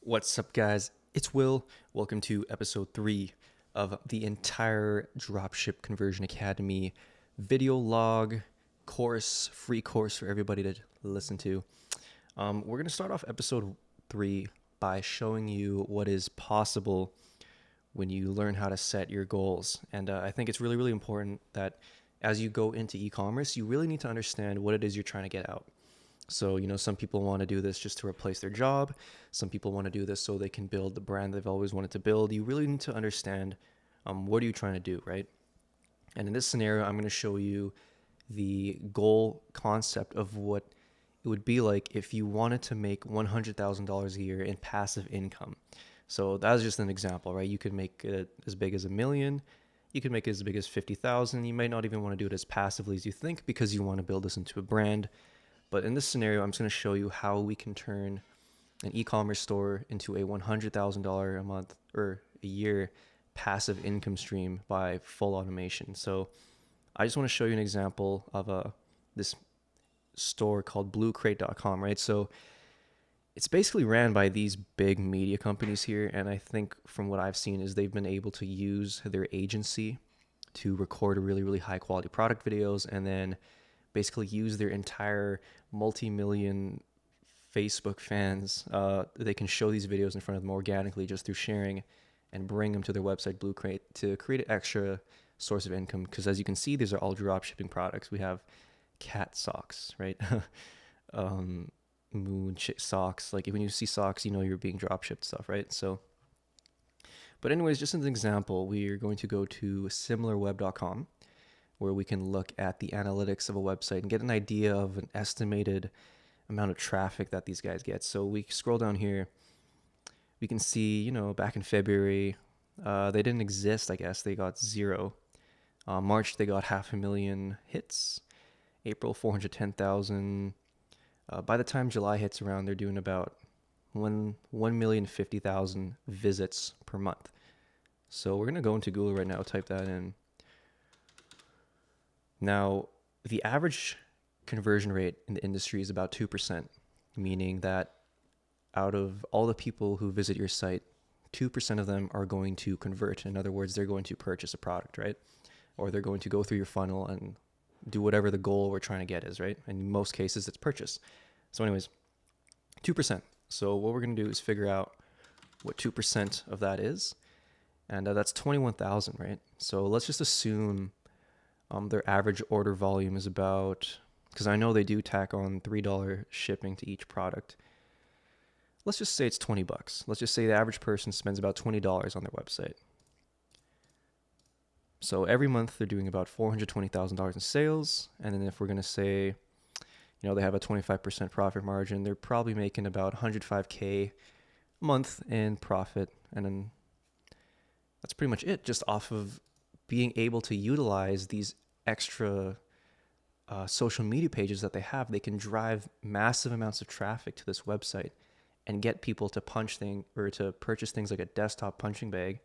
What's up, guys? It's Will. Welcome to episode 3 of the entire Dropship Conversion Academy video log course, free course for everybody to listen to. We're going to start off episode 3 by showing you what is possible when you learn how to set your goals. And I think it's really, really important that as you go into e-commerce, you really need to understand what it is you're trying to get out. So, some people want to do this just to replace their job. Some people want to do this so they can build the brand they've always wanted to build. You really need to understand what are you trying to do, right? And in this scenario, I'm going to show you the goal concept of what it would be like if you wanted to make $100,000 a year in passive income. So that was just an example, right? You could make it as big as $1 million. You could make it as big as 50,000. You might not even want to do it as passively as you think because you want to build this into a brand. But in this scenario, I'm just going to show you how we can turn an e-commerce store into a $100,000 a month or a year passive income stream by full automation. So I just want to show you an example of this store called bluecrate.com, right? So it's basically ran by these big media companies here. And I think from what I've seen is they've been able to use their agency to record really, really high quality product videos and then basically use their entire multi-million Facebook fans. They can show these videos in front of them organically just through sharing and bring them to their website Bluecrate to create an extra source of income. Because as you can see, these are all drop shipping products. We have cat socks, right? Moon socks. Like when you see socks, you know you're being drop shipped stuff, right? So, but anyways, just as an example, we are going to go to similarweb.com, where we can look at the analytics of a website and get an idea of an estimated amount of traffic that these guys get. So we scroll down here, we can see, back in February, they didn't exist, I guess. They got 0. March, they got 500,000 hits. April, 410,000. By the time July hits around, they're doing about 1,050,000 visits per month. So we're going to go into Google right now, type that in. Now, the average conversion rate in the industry is about 2%, meaning that out of all the people who visit your site, 2% of them are going to convert. In other words, they're going to purchase a product, right? Or they're going to go through your funnel and do whatever the goal we're trying to get is, right? And in most cases, it's purchase. So anyways, 2%. So what we're going to do is figure out what 2% of that is. And that's 21,000, right? So let's just assume their average order volume is about, because I know they do tack on $3 shipping to each product. Let's just say it's $20. Let's just say the average person spends about $20 on their website. So every month they're doing about $420,000 in sales. And then if we're going to say, they have a 25% profit margin, they're probably making about $105K a month in profit. And then that's pretty much it, just off of being able to utilize these extra social media pages that they have. They can drive massive amounts of traffic to this website and get people to to purchase things like a desktop punching bag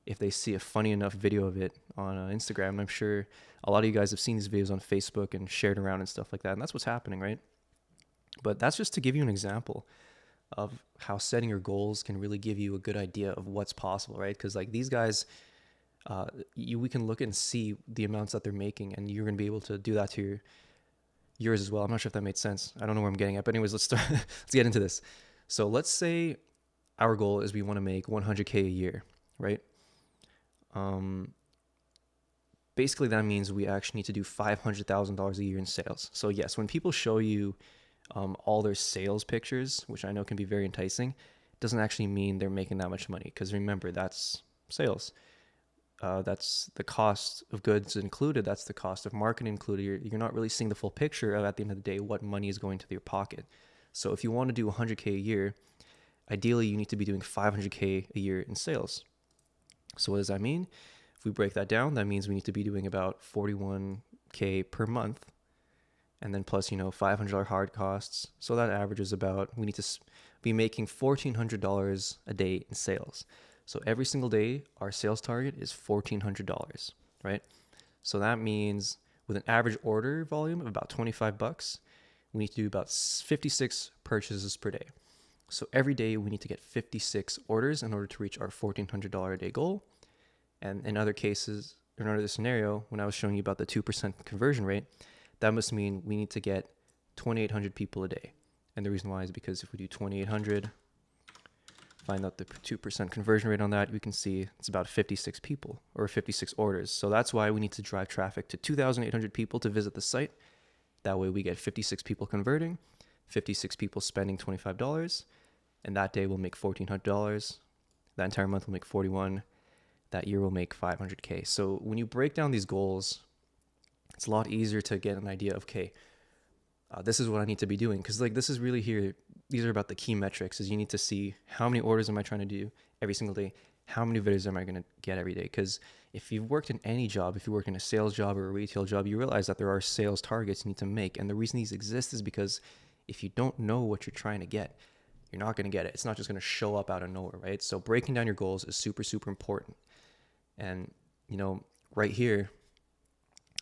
if they see a funny enough video of it on Instagram. And I'm sure a lot of you guys have seen these videos on Facebook and shared around and stuff like that. And that's what's happening, right? But that's just to give you an example of how setting your goals can really give you a good idea of what's possible, right? Because like these guys, we can look and see the amounts that they're making, and you're going to be able to do that to yours as well. I'm not sure if that made sense. I don't know where I'm getting at, but anyways, let's start. Let's get into this. So let's say our goal is we want to make 100K a year, right? Basically that means we actually need to do $500,000 a year in sales. So yes, when people show you all their sales pictures, which I know can be very enticing, it doesn't actually mean they're making that much money, because remember, that's sales. That's the cost of goods included. That's the cost of marketing included. You're not really seeing the full picture of, at the end of the day, what money is going to your pocket. So if you want to do 100K a year, ideally you need to be doing 500K a year in sales. So what does that mean? If we break that down, that means we need to be doing about 41K per month, and then plus, $500 hard costs. So that averages about, we need to be making $1,400 a day in sales. So every single day, our sales target is $1,400, right? So that means with an average order volume of about $25, we need to do about 56 purchases per day. So every day we need to get 56 orders in order to reach our $1,400 a day goal. And in other cases, in another scenario, when I was showing you about the 2% conversion rate, that must mean we need to get 2,800 people a day. And the reason why is because if we do 2,800, find out the 2% conversion rate on that, we can see it's about 56 people or 56 orders. So that's why we need to drive traffic to 2,800 people to visit the site. That way we get 56 people converting, 56 people spending $25, and that day we'll make $1,400. That entire month will make 41. That year will make 500K. So when you break down these goals, it's a lot easier to get an idea of, okay, this is what I need to be doing. Because like this is really here, these are about the key metrics, is you need to see how many orders am I trying to do every single day? How many videos am I going to get every day? Because if you've worked in any job, if you work in a sales job or a retail job, you realize that there are sales targets you need to make. And the reason these exist is because if you don't know what you're trying to get, you're not going to get it. It's not just going to show up out of nowhere, right? So breaking down your goals is super, super important. And, you know, right here,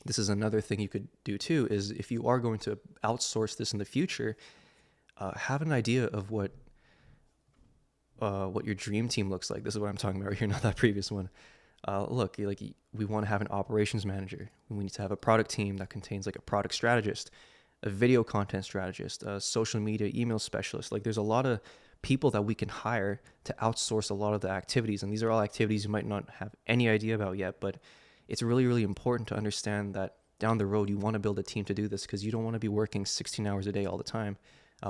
this is another thing you could do too, is if you are going to outsource this in the future, have an idea of what your dream team looks like. This is what I'm talking about right here, not that previous one. Look, like we want to have an operations manager. We need to have a product team that contains like a product strategist, a video content strategist, a social media email specialist. Like there's a lot of people that we can hire to outsource a lot of the activities. And these are all activities you might not have any idea about yet, but it's really, really important to understand that down the road, you want to build a team to do this because you don't want to be working 16 hours a day all the time.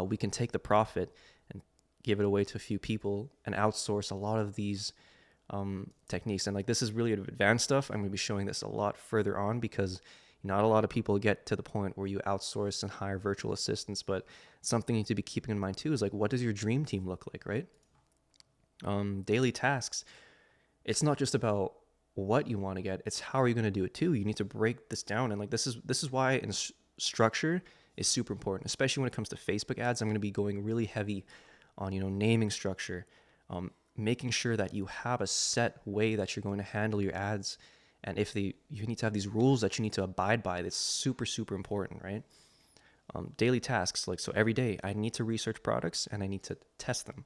We can take the profit and give it away to a few people and outsource a lot of these techniques. And like, this is really advanced stuff. I'm going to be showing this a lot further on because not a lot of people get to the point where you outsource and hire virtual assistants, but something you need to be keeping in mind too is like, what does your dream team look like, right? Daily tasks. It's not just about what you want to get, it's how are you going to do it too. You need to break this down. And like, this is why structure is super important, especially when it comes to Facebook ads. I'm going to be going really heavy on, naming structure, making sure that you have a set way that you're going to handle your ads. And you need to have these rules that you need to abide by. That's super, super important, right? Daily tasks, like, so every day I need to research products and I need to test them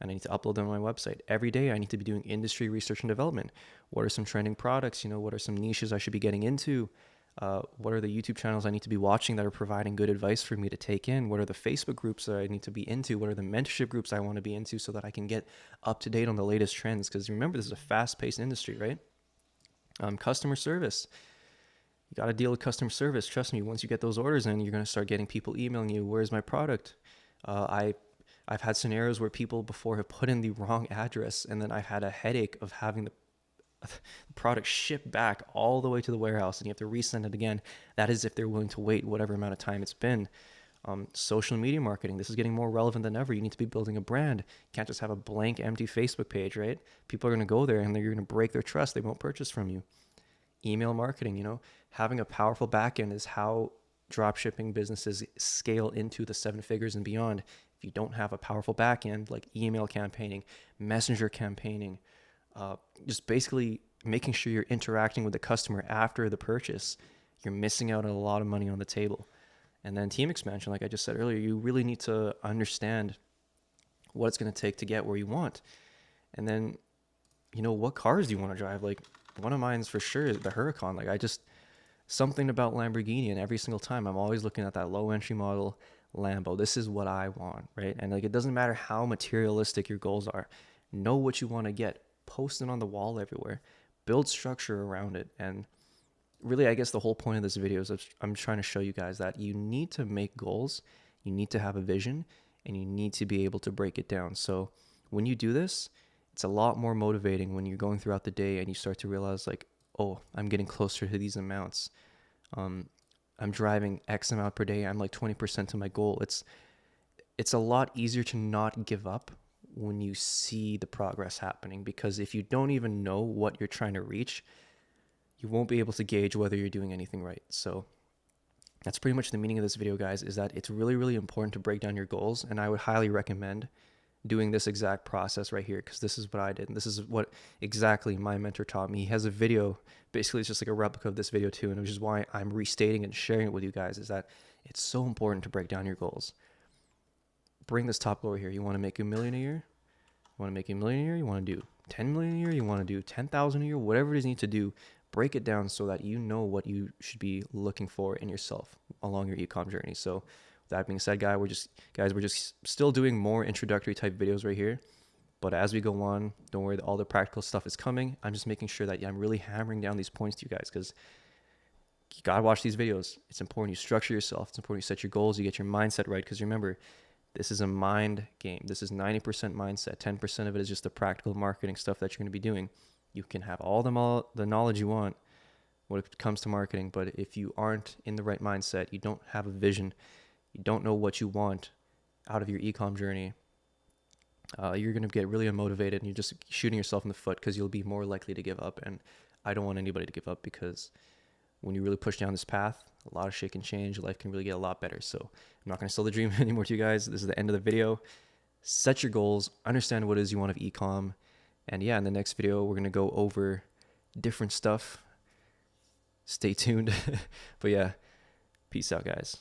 and I need to upload them on my website. Every day I need to be doing industry research and development. What are some trending products? What are some niches I should be getting into? What are the YouTube channels I need to be watching that are providing good advice for me to take in? What are the Facebook groups that I need to be into? What are the mentorship groups I want to be into so that I can get up to date on the latest trends? Because remember, this is a fast-paced industry, right? Customer service. You got to deal with customer service. Trust me, once you get those orders in, you're going to start getting people emailing you, where's my product? I've had scenarios where people before have put in the wrong address, and then I've had a headache of having the product shipped back all the way to the warehouse, and you have to resend it again. That is if they're willing to wait whatever amount of time it's been. Social media marketing. This is getting more relevant than ever. You need to be building a brand. You can't just have a blank, empty Facebook page, right? People are going to go there and you're going to break their trust. They won't purchase from you. Email marketing, having a powerful backend is how dropshipping businesses scale into the 7 figures and beyond. If you don't have a powerful backend like email campaigning, messenger campaigning, just basically making sure you're interacting with the customer after the purchase, you're missing out on a lot of money on the table. And then team expansion, like I just said earlier, you really need to understand what it's going to take to get where you want. And then, what cars do you want to drive? Like, one of mine's for sure is the Huracan. Like, something about Lamborghini, and every single time I'm always looking at that low entry model Lambo. This is what I want, right? And like, it doesn't matter how materialistic your goals are. Know what you want to get. Post it on the wall everywhere. Build structure around it. And really, I guess the whole point of this video is I'm trying to show you guys that you need to make goals, you need to have a vision, and you need to be able to break it down. So when you do this, it's a lot more motivating when you're going throughout the day and you start to realize like, oh, I'm getting closer to these amounts. I'm driving X amount per day. I'm like 20% to my goal. It's a lot easier to not give up when you see the progress happening, because if you don't even know what you're trying to reach, you won't be able to gauge whether you're doing anything right. So that's pretty much the meaning of this video, guys, is that it's really, really important to break down your goals. And I would highly recommend doing this exact process right here, because this is what I did. And this is what exactly my mentor taught me. He has a video, basically it's just like a replica of this video too. And which is why I'm restating and sharing it with you guys, is that it's so important to break down your goals. bring this top goal right here. You want to make $1 million a year? You want to make $1 million a year? You want to do 10 million a year? You want to do 10,000 a year? Whatever it is you need to do, break it down so that you know what you should be looking for in yourself along your e-com journey. So with that being said, we're just still doing more introductory type videos right here. But as we go on, don't worry, all the practical stuff is coming. I'm just making sure that I'm really hammering down these points to you guys, because you gotta watch these videos. It's important you structure yourself. It's important you set your goals, you get your mindset right, because remember, this is a mind game. This is 90% mindset. 10% of it is just the practical marketing stuff that you're going to be doing. You can have all the knowledge you want when it comes to marketing, but if you aren't in the right mindset, you don't have a vision, you don't know what you want out of your e-com journey, you're going to get really unmotivated, and you're just shooting yourself in the foot, because you'll be more likely to give up. And I don't want anybody to give up, because when you really push down this path, a lot of shit can change. Life can really get a lot better. So I'm not going to sell the dream anymore to you guys. This is the end of the video. Set your goals, understand what it is you want of e-com. And yeah, in the next video, we're going to go over different stuff. Stay tuned. But yeah, peace out, guys.